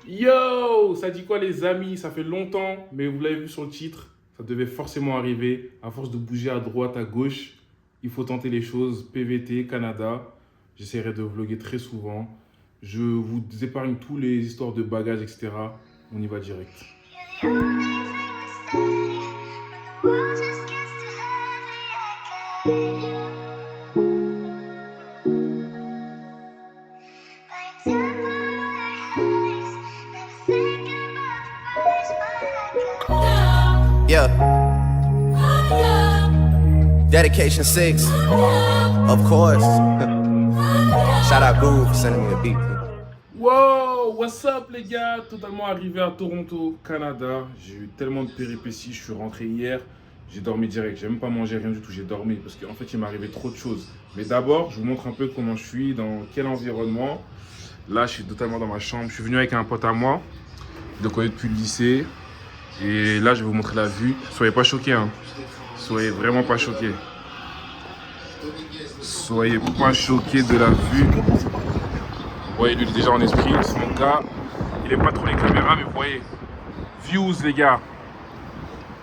Yo, ça dit quoi les amis? Ça fait longtemps, mais vous l'avez vu sur le titre, ça devait forcément arriver. À force de bouger à droite, à gauche, il faut tenter les choses. PVT, Canada, j'essaierai de vlogger très souvent. Je vous épargne tous les histoires de bagages, etc. On y va direct. Yeah. Dedication 6. Of course. Shout out Guru for sending me a beat. Wow, what's up les gars? Totalement arrivé à Toronto, Canada. J'ai eu tellement de péripéties, je suis rentré hier. J'ai dormi direct, j'ai même pas mangé rien du tout, j'ai dormi parce qu'en fait il m'est arrivé trop de choses. Mais d'abord, je vous montre un peu comment je suis, dans quel environnement. Là, je suis totalement dans ma chambre. Je suis venu avec un pote à moi, de connaître depuis le lycée. Et là, je vais vous montrer la vue. Soyez pas choqués, hein. Soyez vraiment pas choqués. Soyez pas choqués de la vue. Vous voyez, lui, il est déjà en esprit. C'est mon gars. Il aime pas trop les caméras, mais vous voyez. Views, les gars.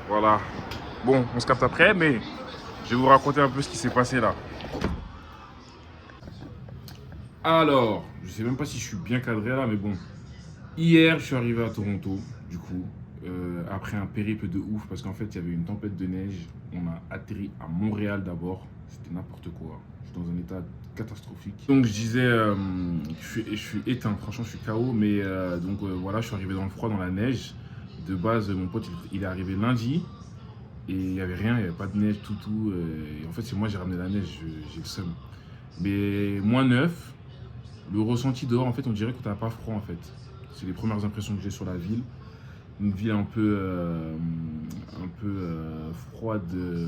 Voilà. Bon, on se capte après, mais je vais vous raconter un peu ce qui s'est passé là. Alors, je sais même pas si je suis bien cadré là, mais bon. Hier, je suis arrivé à Toronto, du coup. Après un périple de ouf, parce qu'en fait il y avait une tempête de neige. On a atterri à Montréal d'abord, c'était n'importe quoi. Je suis dans un état catastrophique. Donc je disais, je suis éteint, franchement je suis KO, mais voilà, je suis arrivé dans le froid, dans la neige. De base, mon pote il est arrivé lundi et il n'y avait rien, il n'y avait pas de neige, tout. Et en fait, c'est moi j'ai ramené la neige, j'ai le seum. Mais -9, le ressenti dehors, en fait, on dirait qu'on n'a pas froid en fait. C'est les premières impressions que j'ai sur la ville. Une ville un peu froide,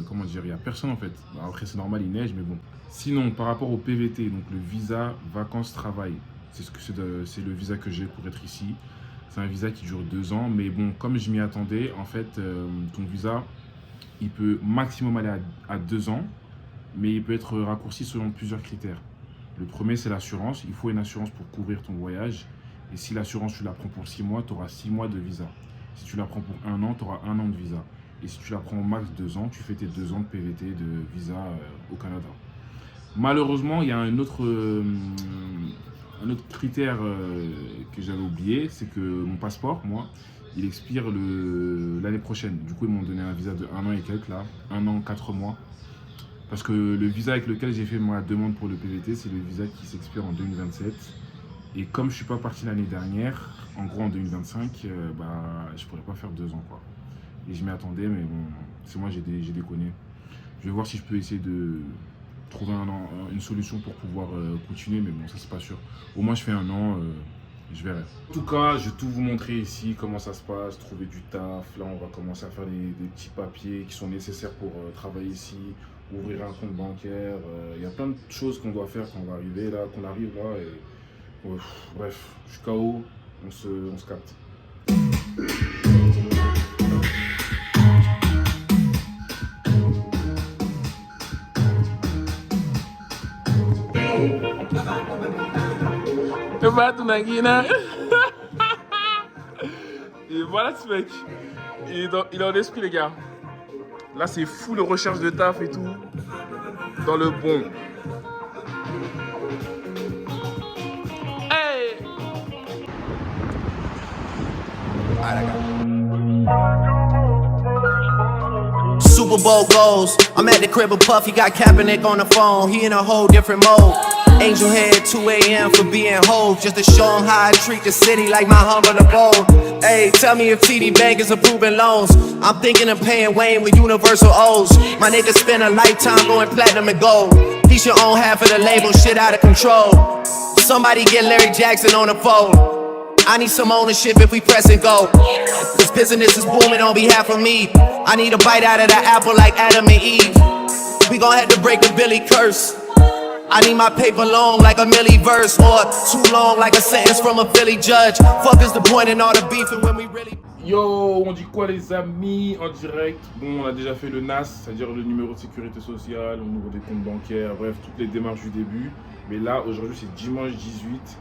comment dire, il n'y a personne en fait. Après c'est normal, il neige, mais bon. Sinon, par rapport au PVT, donc le visa vacances-travail, c'est le visa que j'ai pour être ici. C'est un visa qui dure 2 ans, mais bon, comme je m'y attendais, en fait, ton visa, il peut maximum aller à 2 ans, mais il peut être raccourci selon plusieurs critères. Le premier, c'est l'assurance. Il faut une assurance pour couvrir ton voyage. Et si l'assurance, tu la prends pour 6 mois, tu auras 6 mois de visa. Si tu la prends pour 1 an, tu auras 1 an de visa. Et si tu la prends au max 2 ans, tu fais tes 2 ans de PVT, de visa au Canada. Malheureusement, il y a un autre critère que j'avais oublié, c'est que mon passeport, moi, il expire l'année prochaine. Du coup, ils m'ont donné un visa de 1 an et quelques, là, 1 an, 4 mois. Parce que le visa avec lequel j'ai fait ma demande pour le PVT, c'est le visa qui s'expire en 2027. Et comme je ne suis pas parti l'année dernière, en gros en 2025, je ne pourrais pas faire 2 ans, quoi. Et je m'y attendais, mais bon, c'est moi, j'ai déconné. Je vais voir si je peux essayer de trouver une solution pour pouvoir continuer, mais bon, ça c'est pas sûr. Au moins je fais 1 an, je verrai. En tout cas, je vais tout vous montrer ici, comment ça se passe, trouver du taf. Là, on va commencer à faire des petits papiers qui sont nécessaires pour travailler ici, ouvrir un compte bancaire. Il y a plein de choses qu'on doit faire quand on va arriver là, et... Bref, je suis KO, on se capte. Et voilà ce mec, il est en esprit les gars. Là c'est fou le recherche de taf et tout, dans le bon. Super Bowl goals. I'm at the crib of Puff, he got Kaepernick on the phone. He in a whole different mode. Angel head 2 a.m. for being hove. Just to show him how I treat the city like my humble abode. Hey, tell me if TD Bank is approving loans. I'm thinking of paying Wayne with universal O's. My nigga spend a lifetime going platinum and gold. He should own half of the label, shit out of control. Somebody get Larry Jackson on the phone. I need some ownership if we press and go. This business is booming on behalf of me. I need a bite out of the apple like Adam and Eve. We gon' have to break the Billy curse. I need my paper long like a Millie verse, or too long like a sentence from a Philly judge. Fuck is the point in all the beefing when we really... Yo, on dit quoi les amis en direct? Bon, on a déjà fait le NAS, c'est-à-dire le numéro de sécurité sociale, on ouvre des comptes bancaires, bref, toutes les démarches du début. Mais là, aujourd'hui, c'est dimanche 18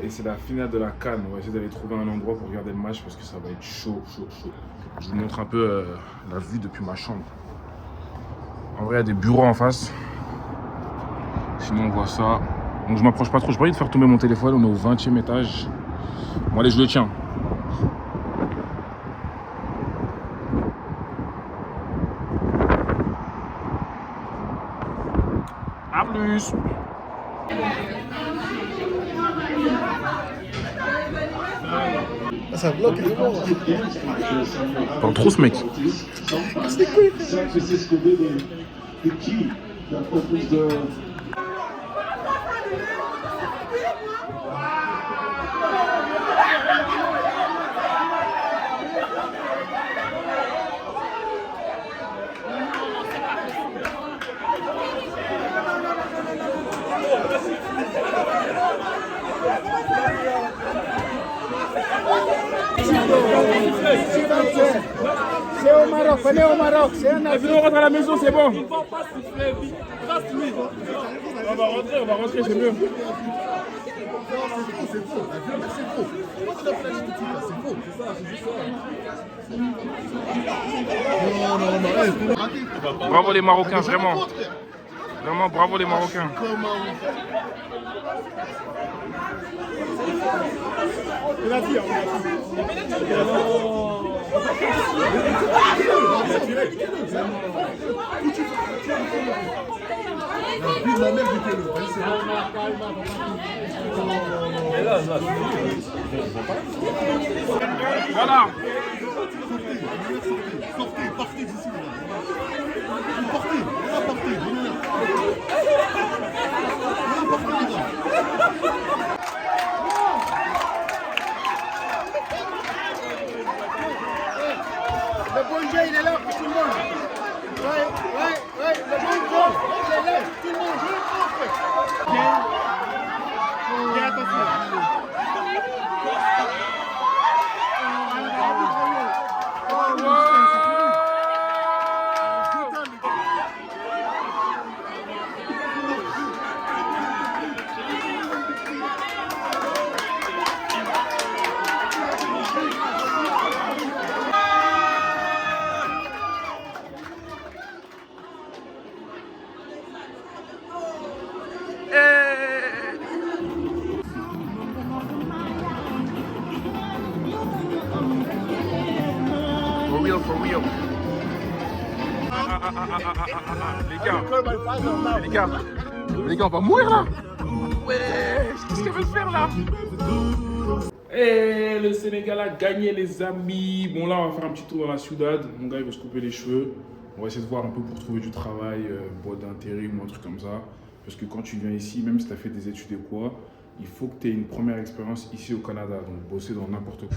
et c'est la finale de la CAN. On va essayer d'aller trouver un endroit pour regarder le match parce que ça va être chaud. Je vous montre un peu la vue depuis ma chambre. En vrai, il y a des bureaux en face. Sinon, on voit ça. Donc, je m'approche pas trop. J'ai pas envie de faire tomber mon téléphone. On est au 20e étage. Bon, allez, je le tiens. A plus. Ça bloque, il est bon. Parle trop ce mec. C'est au Maroc, venez au Maroc, c'est un avis. Venez, on rentre à la maison, c'est bon. On va rentrer, c'est mieux. C'est faux. Bravo les Marocains, vraiment. Vraiment, bravo les Marocains. Il a dit, Voilà. Partez d'ici. Le bon jeu, il est là pour tout le monde. Ouais, le bon jeu, il est là, tout le monde, je Bien, attention. For real. Les gars, on va mourir là. Ouais, qu'est-ce qu'elle veut faire là? Et le Sénégal a gagné les amis. Bon là, on va faire un petit tour dans la Ciudad. Mon gars, il veut se couper les cheveux. On va essayer de voir un peu pour trouver du travail, boîte d'intérim ou un truc comme ça. Parce que quand tu viens ici, même si tu as fait des études et quoi, il faut que tu aies une première expérience ici au Canada. Donc bosser dans n'importe quoi.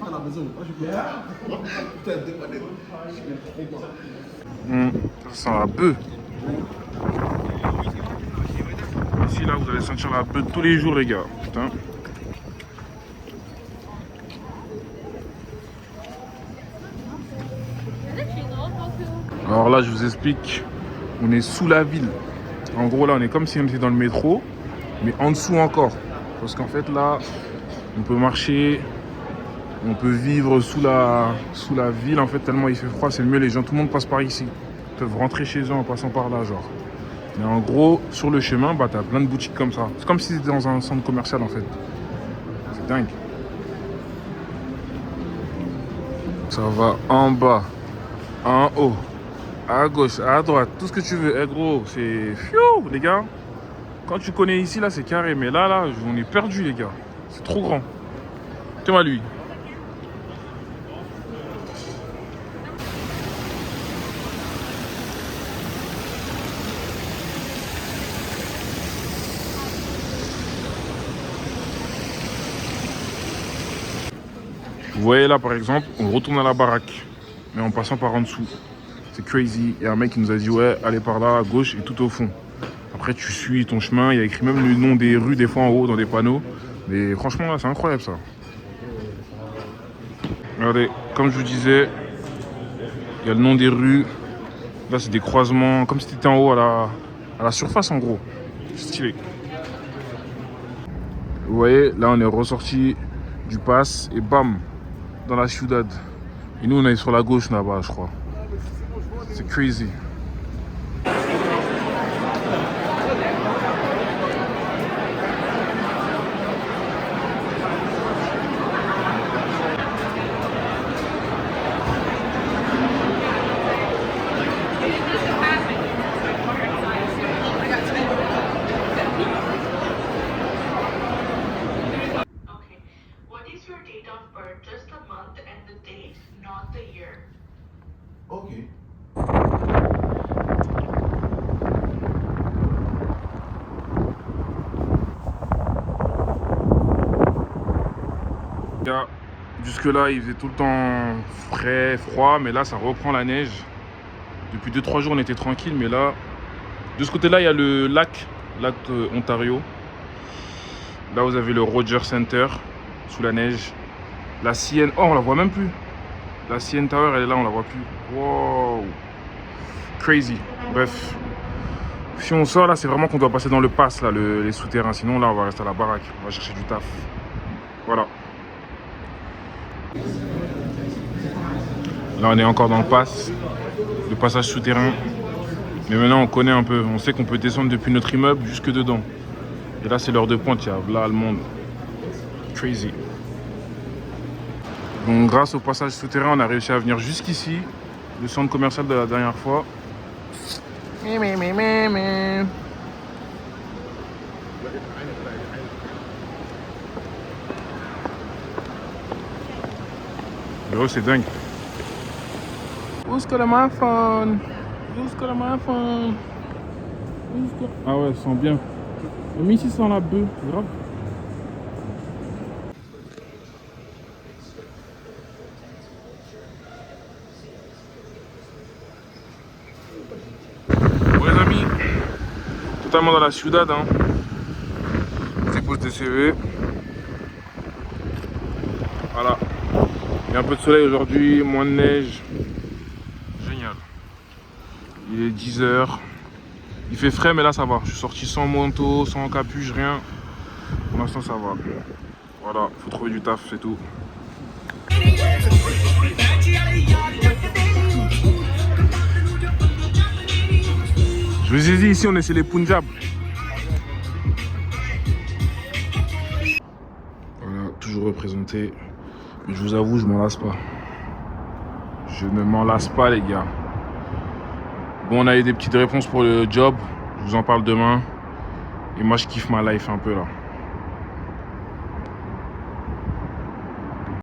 À la maison, Ça sent la bœuf. Ici, là, vous allez sentir la bœuf tous les jours, les gars. Putain. Alors là, je vous explique. On est sous la ville. En gros, là, on est comme si on était dans le métro, mais en dessous encore. Parce qu'en fait, là, on peut marcher, on peut vivre sous la ville. En fait, tellement il fait froid, c'est le mieux. Les gens, tout le monde passe par ici. Ils peuvent rentrer chez eux en passant par là, genre. Mais en gros, sur le chemin, bah, t'as plein de boutiques comme ça. C'est comme si c'était dans un centre commercial, en fait. C'est dingue. Ça va en bas, en haut, à gauche, à droite, tout ce que tu veux. Eh gros, c'est fiou, les gars. Quand tu connais ici, là, c'est carré. Mais là, on est perdu, les gars. C'est trop grand. Tiens-moi lui. Vous voyez là par exemple, on retourne à la baraque, mais en passant par en dessous. C'est crazy. Et un mec qui nous a dit ouais, allez par là à gauche et tout au fond. Après tu suis ton chemin, il y a écrit même le nom des rues des fois en haut dans des panneaux. Mais franchement là c'est incroyable ça. Regardez, comme je vous disais, il y a le nom des rues. Là c'est des croisements, comme si tu étais en haut à la surface en gros. Stylé. Vous voyez, là on est ressorti du pass et bam, dans la ciudad. Et nous on est sur la gauche là-bas je crois. C'est crazy. Just the month and the date, not the year. Okay. Jusque là il faisait tout le temps frais, froid, mais là ça reprend la neige. Depuis 2-3 jours on était tranquille, mais là de ce côté là il y a le lac Ontario. Là vous avez le Rogers Center sous la neige. La CN, oh on la voit même plus. La CN Tower elle est là, on la voit plus. Wow, crazy. Bref, si on sort là c'est vraiment qu'on doit passer dans le pass là, les souterrains. Sinon là on va rester à la baraque, on va chercher du taf. Voilà. Là on est encore dans le pass, le passage souterrain. Mais maintenant on connaît un peu, on sait qu'on peut descendre depuis notre immeuble jusque dedans. Et là c'est l'heure de pointe, il y a là le monde. Crazy. Donc grâce au passage souterrain, on a réussi à venir jusqu'ici, le centre commercial de la dernière fois. Gros, c'est dingue. Who's got my phone? Who's got my phone? Ah ouais, ça sent bien. Mais ici, ça sent la bœuf, grave. Ouais les amis, totalement dans la ciudad, hein. Dépose des CV. Voilà. Il y a un peu de soleil aujourd'hui, moins de neige. Génial. Il est 10h. Il fait frais mais là ça va. Je suis sorti sans manteau, sans capuche, rien. Pour l'instant ça va. Voilà, faut trouver du taf, c'est tout. Je vous ai dit ici on est chez les Punjab. Voilà, toujours représenté. Mais je vous avoue, je m'en lasse pas. Je ne m'en lasse pas les gars. Bon, on a eu des petites réponses pour le job. Je vous en parle demain. Et moi je kiffe ma life un peu là.